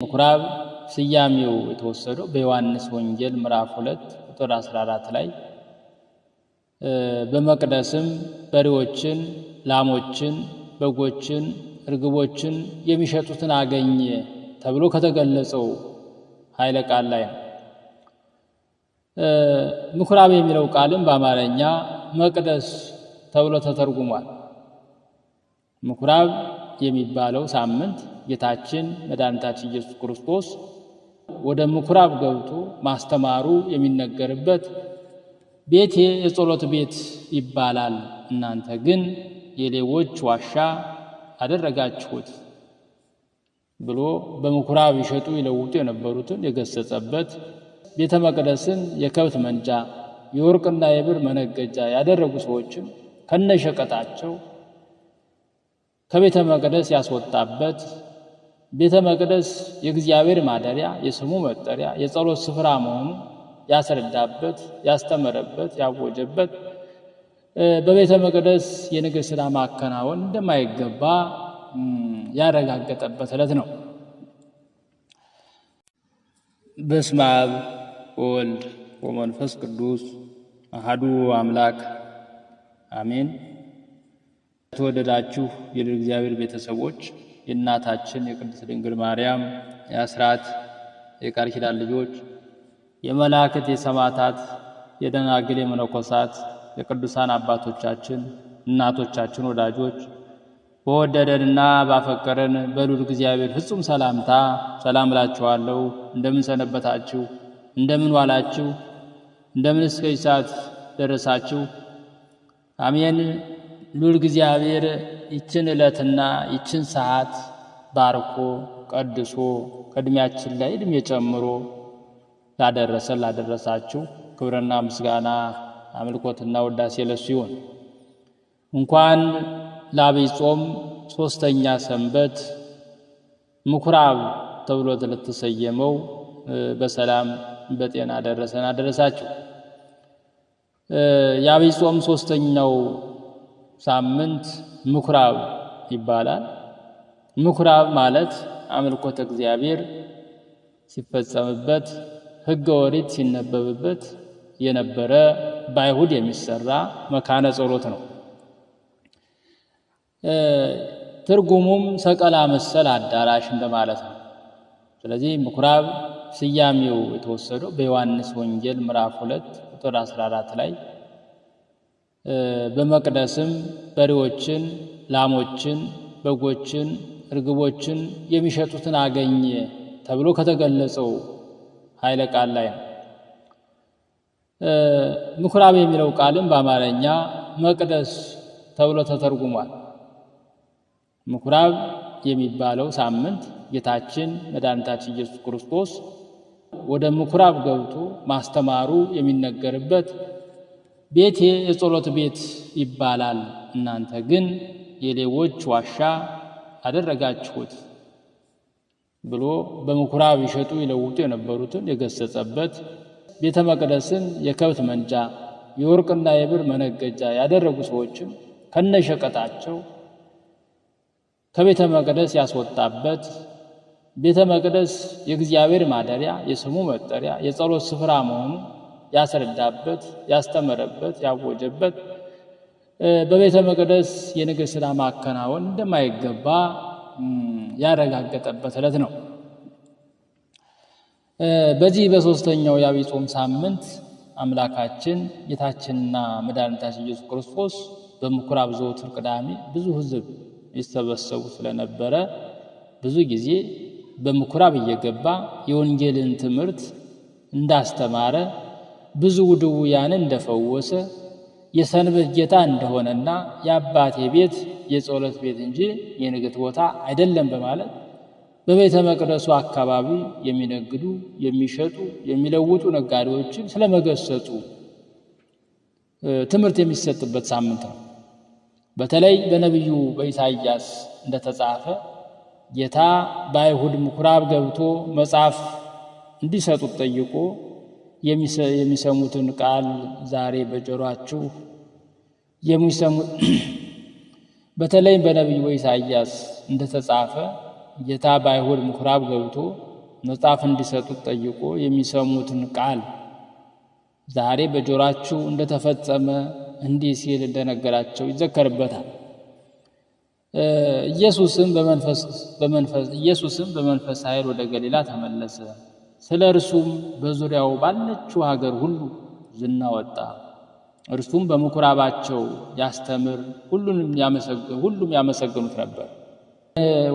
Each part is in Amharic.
ምኩራብ ስያሜው የተወሰደው በዮሐንስ ወንጌል ምዕራፍ 2 ቁጥር 14 ላይ በመቅደስም በሬዎችን፣ ላሞችን፣ በጎችን፣ እርግቦችን የሚሸጡትን አገኘ ተብሎ ከተገለጸው ኃይለ ቃል ላይ ነው። ምኩራብ የሚለው ቃልም በአማርኛ መቅደስ ተብሎ ተተርጉሟል። ምኩራብ የሚባለው ሳምንት ጌታችን መድኃኒታችን ኢየሱስ ክርስቶስ ወደ ምኩራብ ገብቶ ማስተማሩ የሚነገርበት ቤቴ የጸሎት ቤት ይባላል፣ እናንተ ግን የሌቦች ዋሻ አደረጋችሁት ብሎ በምኩራብ ይሸጡ ይለውጡ የነበሩትን የገሰጸበት፣ ቤተ መቅደስን የከብት መንጃ የወርቅና የብር መነገጃ ያደረጉ ሰዎችን ከነሸቀጣቸው ከቤተ መቅደስ ያስወጣበት፣ ቤተ መቅደስ የእግዚአብሔር ማደሪያ የስሙ መጠሪያ የጸሎት ስፍራ መሆኑ ያስረዳበት፣ ያስተመረበት፣ ያወጀበት፣ በቤተ መቅደስ የንግድ ሥራ ማከናወን እንደማይገባ ያረጋገጠበት ዕለት ነው። በስመ አብ ወወልድ ወመንፈስ ቅዱስ አሐዱ አምላክ አሜን። የተወደዳችሁ የእግዚአብሔር ቤተሰቦች፣ የእናታችን የቅድስት ድንግል ማርያም የአስራት የቃል ኪዳን ልጆች፣ የመላእክት የሰማዕታት የደናግል የመነኮሳት የቅዱሳን አባቶቻችን እናቶቻችን ወዳጆች፣ በወደደንና ባፈቀረን በልዑል እግዚአብሔር ፍጹም ሰላምታ ሰላም እላችኋለሁ። እንደምን ሰነበታችሁ? እንደምን ዋላችሁ? እንደምን እስከዚህ ሰዓት ደረሳችሁ? አሜን። ልዑል እግዚአብሔር ይችን ዕለትና ይችን ሰዓት ባርኮ ቀድሶ ከእድሜያችን ላይ እድሜ ጨምሮ ላደረሰን ላደረሳችሁ ክብርና ምስጋና አምልኮትና ውዳሴ ለሱ ይሁን። እንኳን ለዐቢይ ጾም 3ኛ ሰንበት ምኩራብ ተብሎ ለተሰየመው በሰላም በጤና አደረሰን አደረሳችሁ። የዐቢይ ጾም 3ኛው ሳምንት ምኩራብ ይባላል። ምኩራብ ማለት አምልኮተ እግዚአብሔር ሲፈጸምበት ሕገ ኦሪት ሲነበብበት የነበረ በአይሁድ የሚሰራ መካነ ጸሎት ነው። ትርጉሙም ሰቀላ መሰል አዳራሽ እንደማለት ነው። ስለዚህ ምኩራብ ስያሜው የተወሰደው በዮሐንስ ወንጌል ምዕራፍ 2 ቁጥር 14 ላይ በመቅደስም በሬዎችን፣ ላሞችን፣ በጎችን፣ እርግቦችን የሚሸጡትን አገኘ ተብሎ ከተገለጸው ኃይለ ቃል ላይ ነው። ምኩራብ የሚለው ቃልም በአማርኛ መቅደስ ተብሎ ተተርጉሟል። ምኩራብ የሚባለው ሳምንት ጌታችን መድኃኒታችን ኢየሱስ ክርስቶስ ወደ ምኩራብ ገብቶ ማስተማሩ የሚነገርበት፣ ቤቴ የጸሎት ቤት ይባላል፣ እናንተ ግን የሌቦች ዋሻ አደረጋችሁት ብሎ በምኩራብ ይሸጡ ይለውጡ የነበሩትን የገሰጸበት፣ ቤተ መቅደስን የከብት መንጃ የወርቅና የብር መነገጃ ያደረጉ ሰዎችን ከነሸቀጣቸው ከቤተ መቅደስ ያስወጣበት፣ ቤተ መቅደስ የእግዚአብሔር ማደሪያ የስሙ መጠሪያ የጸሎት ስፍራ መሆኑ ያስረዳበት፣ ያስተመረበት፣ ያወጀበት፣ በቤተ መቅደስ የንግድ ሥራ ማከናወን እንደማይገባ ያረጋገጠበት ዕለት ነው። በዚህ በ3ኛው የዐቢይ ጾም ሳምንት አምላካችን ጌታችንና መድኃኒታችን ኢየሱስ ክርስቶስ በምኩራብ ዘወትር ቅዳሜ ብዙ ሕዝብ ይሰበሰቡ ስለነበረ ብዙ ጊዜ በምኩራብ እየገባ የወንጌልን ትምህርት እንዳስተማረ፣ ብዙ ድውያንን እንደፈወሰ፣ የሰንበት ጌታ እንደሆነና የአባቴ ቤት የጸሎት ቤት እንጂ የንግድ ቦታ አይደለም በማለት በቤተ መቅደሱ አካባቢ የሚነግዱ የሚሸጡ የሚለውጡ ነጋዴዎችን ስለመገሰጹ ትምህርት የሚሰጥበት ሳምንት ነው። በተለይ በነቢዩ በኢሳይያስ እንደተጻፈ ጌታ በአይሁድ ምኩራብ ገብቶ መጽሐፍ እንዲሰጡት ጠይቆ የሚሰሙትን ቃል ዛሬ በጆሮአችሁ የሚሰሙት በተለይ በነቢዩ በኢሳይያስ እንደተጻፈ ጌታ በአይሁድ ምኩራብ ገብቶ መጽሐፍ እንዲሰጡት ጠይቆ የሚሰሙትን ቃል ዛሬ በጆሮአችሁ እንደተፈጸመ እንዲህ ሲል እንደነገራቸው ይዘከርበታል። ኢየሱስም በመንፈስ ኃይል ወደ ገሊላ ተመለሰ። ስለ እርሱም በዙሪያው ባለችው ሀገር ሁሉ ዝና ወጣ። እርሱም በምኩራባቸው ያስተምር፣ ሁሉም ያመሰግኑት ነበር።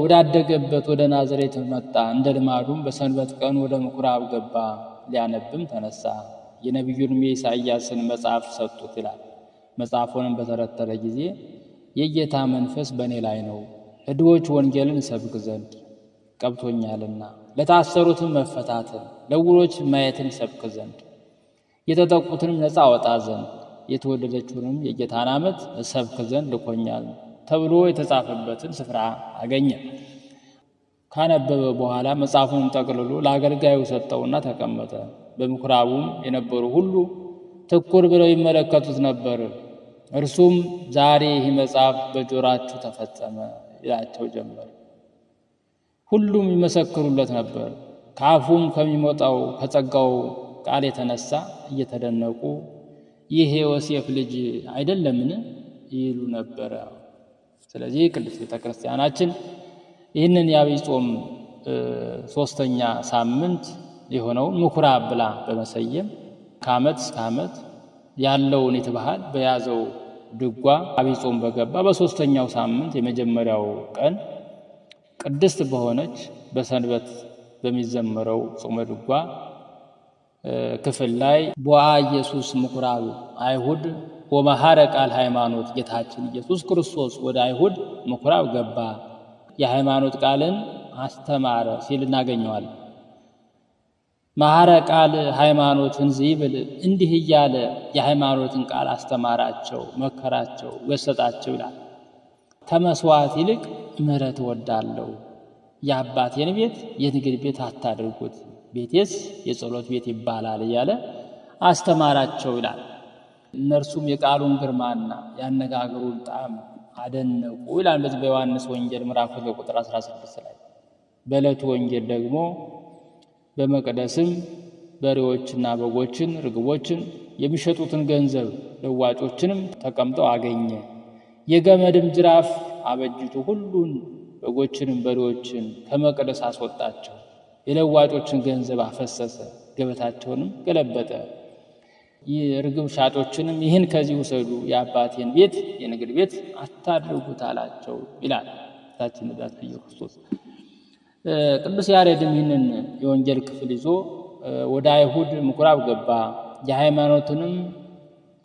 ወዳደገበት ወደ ናዝሬት መጣ። እንደ ልማዱም በሰንበት ቀን ወደ ምኩራብ ገባ፣ ሊያነብም ተነሳ። የነቢዩንም የኢሳይያስን መጽሐፍ ሰጡት ይላል። መጽሐፉንም በተረተረ ጊዜ የጌታ መንፈስ በእኔ ላይ ነው፣ ለድሆች ወንጌልን እሰብክ ዘንድ ቀብቶኛልና፣ ለታሰሩትም መፈታትን፣ ለዕውሮች ማየትን እሰብክ ዘንድ፣ የተጠቁትንም ነፃ አወጣ ዘንድ፣ የተወደደችውንም የጌታን ዓመት እሰብክ ዘንድ ልኮኛል ተብሎ የተጻፈበትን ስፍራ አገኘ። ካነበበ በኋላ መጽሐፉንም ጠቅልሎ ለአገልጋዩ ሰጠውና ተቀመጠ። በምኩራቡም የነበሩ ሁሉ ትኩር ብለው ይመለከቱት ነበር። እርሱም ዛሬ ይህ መጽሐፍ በጆሮአችሁ ተፈጸመ ይላቸው ጀመር። ሁሉም ይመሰክሩለት ነበር። ከአፉም ከሚወጣው ከጸጋው ቃል የተነሳ እየተደነቁ ይህ የዮሴፍ ልጅ አይደለምን ይሉ ነበር። ስለዚህ ቅድስት ቤተክርስቲያናችን ይህንን የዐቢይ ጾም 3ኛ ሳምንት የሆነውን ምኩራብ ብላ በመሰየም ከዓመት እስከ ዓመት ያለውን የተባህል በያዘው ድጓ ዐቢይ ጾም በገባ በ3ኛው ሳምንት የመጀመሪያው ቀን ቅድስት በሆነች በሰንበት በሚዘመረው ጾመ ድጓ ክፍል ላይ ቦአ ኢየሱስ ምኩራብ አይሁድ ወመሐረ ቃል ሃይማኖት፣ ጌታችን ኢየሱስ ክርስቶስ ወደ አይሁድ ምኩራብ ገባ፣ የሃይማኖት ቃልን አስተማረ ሲል እናገኘዋለን። መሐረ ቃል ሃይማኖትን ዝይብል እንዲህ እያለ የሃይማኖትን ቃል አስተማራቸው፣ መከራቸው፣ ገሰጣቸው ይላል። ከመስዋዕት ይልቅ ምሕረት እወዳለሁ፣ የአባቴን ቤት የንግድ ቤት አታድርጉት፣ ቤቴስ የጸሎት ቤት ይባላል እያለ አስተማራቸው ይላል። እነርሱም የቃሉን ግርማና ያነጋገሩን ጣዕም አደነቁ ይላል። በዚህ በዮሐንስ ወንጌል ምዕራፍ 2 ቁጥር 16 ላይ። በዕለቱ ወንጌል ደግሞ በመቅደስም በሬዎችና በጎችን ርግቦችን የሚሸጡትን ገንዘብ ለዋጮችንም ተቀምጠው አገኘ። የገመድም ጅራፍ አበጅቶ ሁሉን በጎችንም በሬዎችን ከመቅደስ አስወጣቸው። የለዋጮችን ገንዘብ አፈሰሰ፣ ገበታቸውንም ገለበጠ። የርግብ ሻጮችንም ይህን ከዚህ ውሰዱ፣ የአባቴን ቤት የንግድ ቤት አታድርጉት አላቸው ይላል ጌታችን መድኃኒታችን ኢየሱስ ክርስቶስ። ቅዱስ ያሬድም ይህንን የወንጌል ክፍል ይዞ ወደ አይሁድ ምኩራብ ገባ፣ የሃይማኖትንም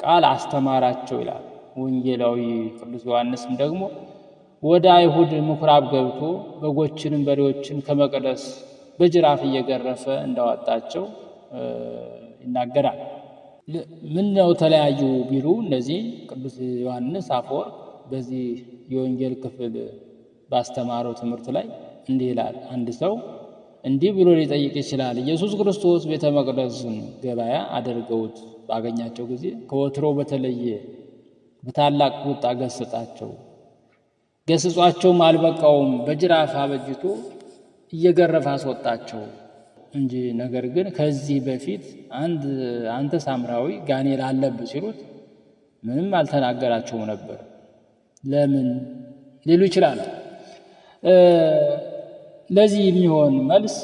ቃል አስተማራቸው ይላል። ወንጌላዊ ቅዱስ ዮሐንስም ደግሞ ወደ አይሁድ ምኩራብ ገብቶ በጎችንም በሬዎችን ከመቅደስ በጅራፍ እየገረፈ እንዳወጣቸው ይናገራል። ምን ነው ተለያዩ ቢሉ እነዚህ ቅዱስ ዮሐንስ አፈወርቅ በዚህ የወንጌል ክፍል ባስተማረው ትምህርት ላይ እንዲህ ይላል። አንድ ሰው እንዲህ ብሎ ሊጠይቅ ይችላል። ኢየሱስ ክርስቶስ ቤተ መቅደስን ገበያ አድርገውት ባገኛቸው ጊዜ ከወትሮ በተለየ በታላቅ ቁጣ ገሰጻቸው። ገስጿቸውም አልበቃውም፣ በጅራፍ አበጅቶ እየገረፈ አስወጣቸው እንጂ። ነገር ግን ከዚህ በፊት አንተ ሳምራዊ ጋኔል አለብህ ሲሉት ምንም አልተናገራቸውም ነበር። ለምን ሊሉ ይችላል። ለዚህ የሚሆን መልስ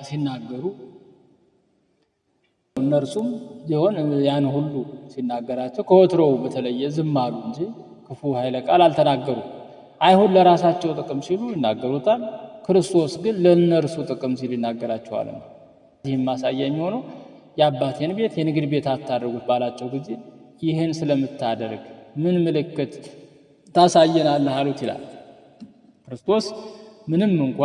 ሲናገሩ እነርሱም ሊሆን ያን ሁሉ ሲናገራቸው ከወትሮው በተለየ ዝም አሉ እንጂ ክፉ ኃይለ ቃል አልተናገሩ። አይሁድ ለራሳቸው ጥቅም ሲሉ ይናገሩታል፣ ክርስቶስ ግን ለእነርሱ ጥቅም ሲል ይናገራቸዋል። ይህም ማሳያ የሚሆነው የአባቴን ቤት የንግድ ቤት አታድርጉት ባላቸው ጊዜ ይህን ስለምታደርግ ምን ምልክት ታሳየናለህ አሉት ይላል። ክርስቶስ ምንም እንኳ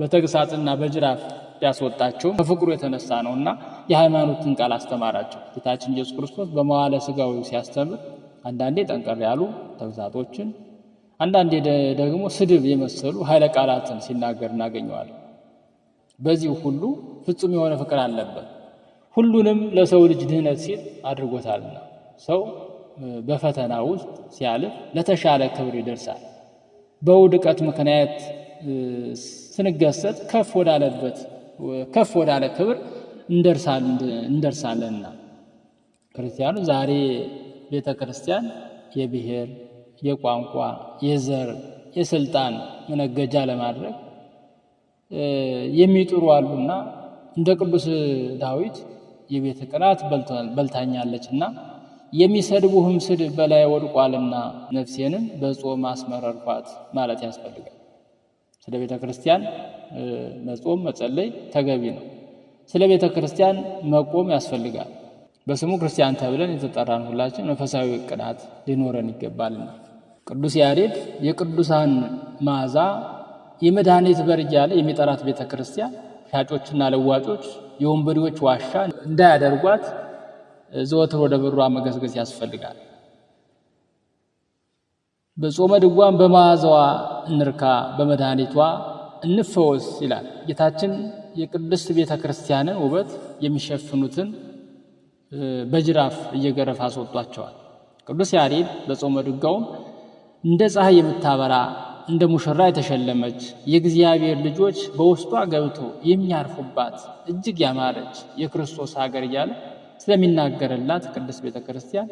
በተግሳጽና በጅራፍ ያስወጣቸው ከፍቅሩ የተነሳ ነውና የሃይማኖትን ቃል አስተማራቸው። ጌታችን ኢየሱስ ክርስቶስ በመዋዕለ ሥጋዌ ሲያስተምር አንዳንዴ ጠንቀር ያሉ ተግሳጾችን፣ አንዳንዴ ደግሞ ስድብ የመሰሉ ኃይለ ቃላትን ሲናገር እናገኘዋለን። በዚህ ሁሉ ፍጹም የሆነ ፍቅር አለበት። ሁሉንም ለሰው ልጅ ድህነት ሲል አድርጎታልና ሰው በፈተና ውስጥ ሲያልፍ ለተሻለ ክብር ይደርሳል። በውድቀት ምክንያት ስንገሰጥ ከፍ ወዳለበት ከፍ ወዳለ ክብር እንደርሳለንና ክርስቲያኑ ዛሬ ቤተ ክርስቲያን የብሔር፣ የቋንቋ፣ የዘር፣ የስልጣን መነገጃ ለማድረግ የሚጥሩ አሉና እንደ ቅዱስ ዳዊት የቤት ቅናት በልታኛለችና የሚሰድቡህም ስድብ በላይ ወድቋልና ነፍሴንም በጾም አስመረርኳት ማለት ያስፈልጋል። ስለ ቤተ ክርስቲያን መጾም መጸለይ ተገቢ ነው። ስለ ቤተ ክርስቲያን መቆም ያስፈልጋል። በስሙ ክርስቲያን ተብለን የተጠራን ሁላችን መንፈሳዊ ቅናት ሊኖረን ይገባልና ቅዱስ ያሬድ የቅዱሳን መዓዛ የመድኃኒት በር እያለ የሚጠራት ቤተ ክርስቲያን ሻጮችና ለዋጮች የወንበዴዎች ዋሻ እንዳያደርጓት ዘወትር ወደ በሯ መገስገስ ያስፈልጋል። በጾመ ድጓም በመዓዛዋ እንርካ በመድኃኒቷ እንፈወስ ይላል። ጌታችን የቅድስት ቤተ ክርስቲያንን ውበት የሚሸፍኑትን በጅራፍ እየገረፈ አስወጧቸዋል። ቅዱስ ያሬድ በጾመ ድጓውም እንደ ፀሐይ የምታበራ እንደ ሙሽራ የተሸለመች የእግዚአብሔር ልጆች በውስጧ ገብቶ የሚያርፉባት እጅግ ያማረች የክርስቶስ ሀገር እያለ ስለሚናገርላት ቅድስት ቤተ ክርስቲያን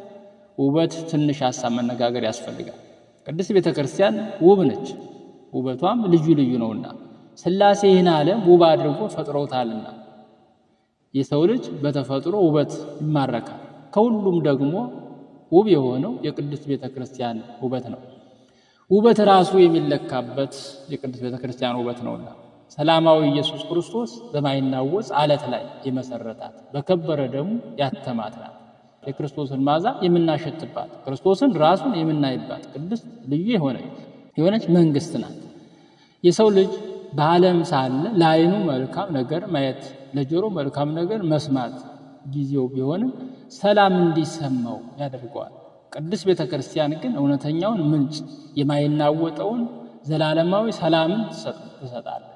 ውበት ትንሽ ሀሳብ መነጋገር ያስፈልጋል። ቅድስት ቤተ ክርስቲያን ውብ ነች፣ ውበቷም ልዩ ልዩ ነውና ሥላሴ ይህን ዓለም ውብ አድርጎ ፈጥሮታልና የሰው ልጅ በተፈጥሮ ውበት ይማረካል። ከሁሉም ደግሞ ውብ የሆነው የቅድስት ቤተ ክርስቲያን ውበት ነው። ውበት ራሱ የሚለካበት የቅድስት ቤተ ክርስቲያን ውበት ነውና ሰላማዊ ኢየሱስ ክርስቶስ በማይናወጽ ዓለት ላይ የመሰረታት በከበረ ደሙ ያተማት ናት። የክርስቶስን መዓዛ የምናሸትባት ክርስቶስን ራሱን የምናይባት ቅድስት ልዩ የሆነች መንግስት ናት። የሰው ልጅ በዓለም ሳለ ለዓይኑ መልካም ነገር ማየት ለጆሮ መልካም ነገር መስማት ጊዜው ቢሆንም ሰላም እንዲሰማው ያደርገዋል። ቅድስት ቤተ ክርስቲያን ግን እውነተኛውን ምንጭ የማይናወጠውን ዘላለማዊ ሰላምን ትሰጣለች።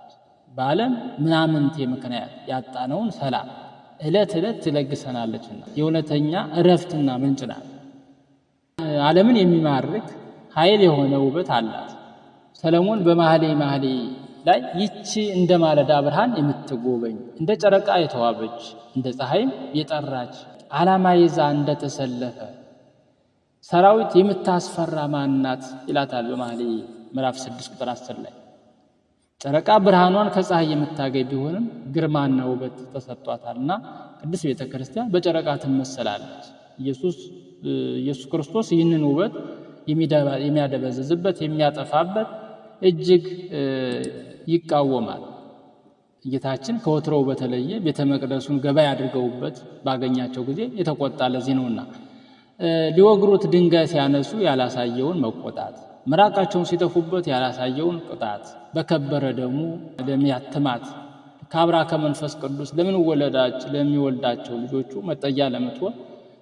በዓለም ምናምንቴ ምክንያት ያጣነውን ሰላም ዕለት ዕለት ትለግሰናለችና የእውነተኛ እረፍትና ምንጭ ናት። ዓለምን የሚማርክ ኃይል የሆነ ውበት አላት። ሰለሞን በመኃልየ መኃልይ ላይ ይቺ እንደ ማለዳ ብርሃን የምትጎበኝ እንደ ጨረቃ የተዋበች እንደ ፀሐይም የጠራች ዓላማ ይዛ እንደተሰለፈ ሰራዊት የምታስፈራ ማናት ይላታል በመኃልየ ምዕራፍ 6 ቁጥር 10 ላይ። ጨረቃ ብርሃኗን ከፀሐይ የምታገኝ ቢሆንም ግርማና ውበት ተሰጥቷታልና ቅድስት ቤተ ክርስቲያን በጨረቃ ትመሰላለች። ኢየሱስ ክርስቶስ ይህንን ውበት የሚያደበዝዝበት የሚያጠፋበት እጅግ ይቃወማል። ጌታችን ከወትሮው በተለየ ቤተ መቅደሱን ገበያ አድርገውበት ባገኛቸው ጊዜ የተቆጣ ለዚህ ነውና ሊወግሩት ድንጋይ ሲያነሱ ያላሳየውን መቆጣት፣ ምራቃቸውን ሲተፉበት ያላሳየውን ቅጣት በከበረ ደሙ ለሚያትማት ከአብራ ከመንፈስ ቅዱስ ለሚወልዳቸው ልጆቹ መጠጊያ ለምትሆን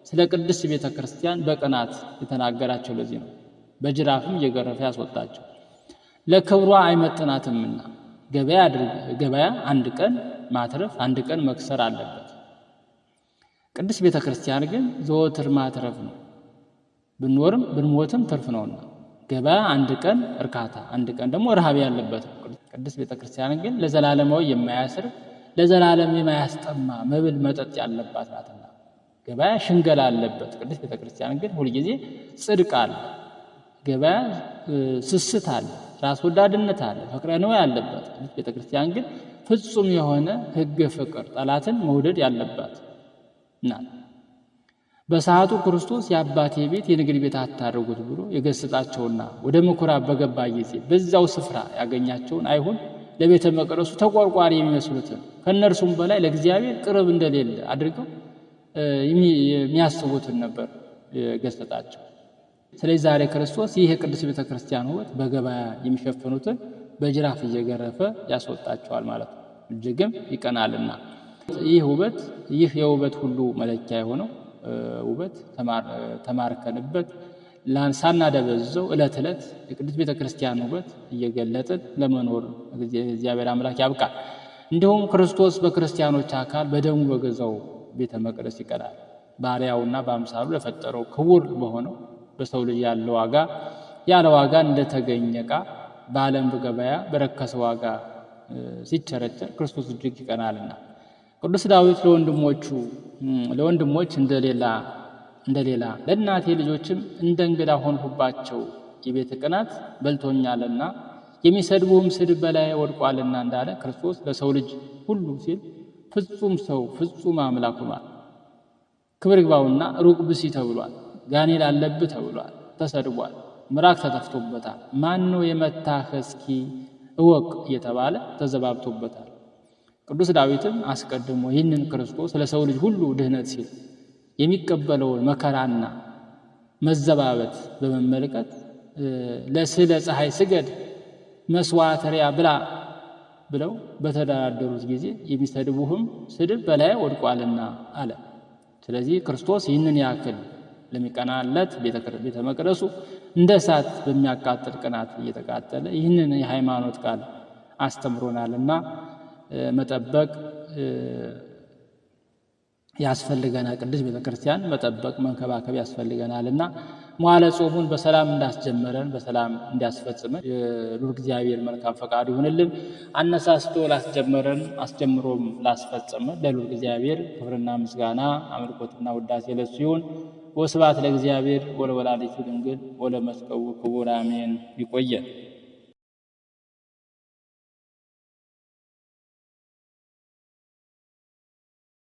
ስለ ቅድስት ቤተ ክርስቲያን በቅናት የተናገራቸው ለዚህ ነው። በጅራፍም እየገረፈ ያስወጣቸው ለክብሯ አይመጥናትምና ገበያ አንድ ቀን ማትረፍ አንድ ቀን መክሰር አለበት። ቅድስት ቤተ ክርስቲያን ግን ዘወትር ማትረፍ ነው። ብንኖርም ብንሞትም ትርፍ ነውና ገበያ አንድ ቀን እርካታ አንድ ቀን ደግሞ ረሃብ ያለበት። ቅድስት ቤተ ክርስቲያን ግን ለዘላለማዊ የማያስር ለዘላለም የማያስጠማ መብል መጠጥ ያለባት ናትና ገበያ ሽንገላ አለበት። ቅድስት ቤተ ክርስቲያን ግን ሁልጊዜ ጽድቅ አለ። ገበያ ስስት አለ፣ ራስ ወዳድነት አለ፣ ፍቅረ ነዋይ ያለበት። ቅድስት ቤተ ክርስቲያን ግን ፍጹም የሆነ ሕገ ፍቅር ጠላትን መውደድ ያለባት ናት። በሰዓቱ ክርስቶስ የአባቴ ቤት የንግድ ቤት አታድርጉት ብሎ የገሰጣቸውና ወደ ምኩራብ በገባ ጊዜ በዛው ስፍራ ያገኛቸውን አይሁን ለቤተ መቅደሱ ተቆርቋሪ የሚመስሉትን ከእነርሱም በላይ ለእግዚአብሔር ቅርብ እንደሌለ አድርገው የሚያስቡትን ነበር የገሰጣቸው። ስለዚህ ዛሬ ክርስቶስ ይህ የቅድስት ቤተ ክርስቲያን ውበት በገበያ የሚሸፍኑትን በጅራፍ እየገረፈ ያስወጣቸዋል ማለት ነው። እጅግም ይቀናልና ይህ የውበት ሁሉ መለኪያ የሆነው ውበት ተማርከንበት ሳናደበዝዘው ዕለት ዕለት የቅድስት ቤተ ክርስቲያን ውበት እየገለጥን ለመኖር እግዚአብሔር አምላክ ያብቃል። እንዲሁም ክርስቶስ በክርስቲያኖች አካል በደሙ በገዛው ቤተ መቅደስ ይቀናል። ባሪያውና በአምሳሉ ለፈጠረው ክቡር በሆነው በሰው ልጅ ያለ ዋጋ እንደተገኘ ዕቃ በዓለም ገበያ በረከሰ ዋጋ ሲቸረቸር ክርስቶስ እጅግ ይቀናልና። ቅዱስ ዳዊት ለወንድሞች እንደሌላ ለእናቴ ልጆችም እንደ እንግዳ ሆንሁባቸው፣ የቤት ቅናት በልቶኛልና የሚሰድቡህም ስድብ በላይ ወድቋልና እንዳለ ክርስቶስ ለሰው ልጅ ሁሉ ሲል ፍጹም ሰው ፍጹም አምላክ ሆኗል። ክብር ይግባውና ሩቅ ብእሲ ተብሏል። ጋኔል አለብህ ተብሏል። ተሰድቧል። ምራቅ ተተፍቶበታል። ማን ነው የመታህ እስኪ እወቅ እየተባለ ተዘባብቶበታል። ቅዱስ ዳዊትም አስቀድሞ ይህንን ክርስቶስ ለሰው ልጅ ሁሉ ድህነት ሲል የሚቀበለውን መከራና መዘባበት በመመልከት ለስዕለ ፀሐይ ስገድ መስዋዕተ ሪያ ብላ ብለው በተደራደሩት ጊዜ የሚሰድቡህም ስድብ በላይ ወድቋልና አለ። ስለዚህ ክርስቶስ ይህንን ያክል ለሚቀናለት ቤተ መቅደሱ እንደ እሳት በሚያቃጥል ቅናት እየተቃጠለ ይህንን የሃይማኖት ቃል አስተምሮናልና መጠበቅ ያስፈልገናል። ቅዱስ ቤተክርስቲያን መጠበቅ መንከባከብ ያስፈልገናልና መዋዕለ ጾሙን በሰላም እንዳስጀመረን በሰላም እንዲያስፈጽመን የሉል እግዚአብሔር መልካም ፈቃድ ይሁንልን። አነሳስቶ ላስጀመረን አስጀምሮም ላስፈጸመን ለሉል እግዚአብሔር ክብርና ምስጋና አምልኮትና ውዳሴ ለሱ ይሁን። ወስብሐት ለእግዚአብሔር ወለወላዲቱ ድንግል ወለመስቀሉ ክቡር አሜን። ይቆየን።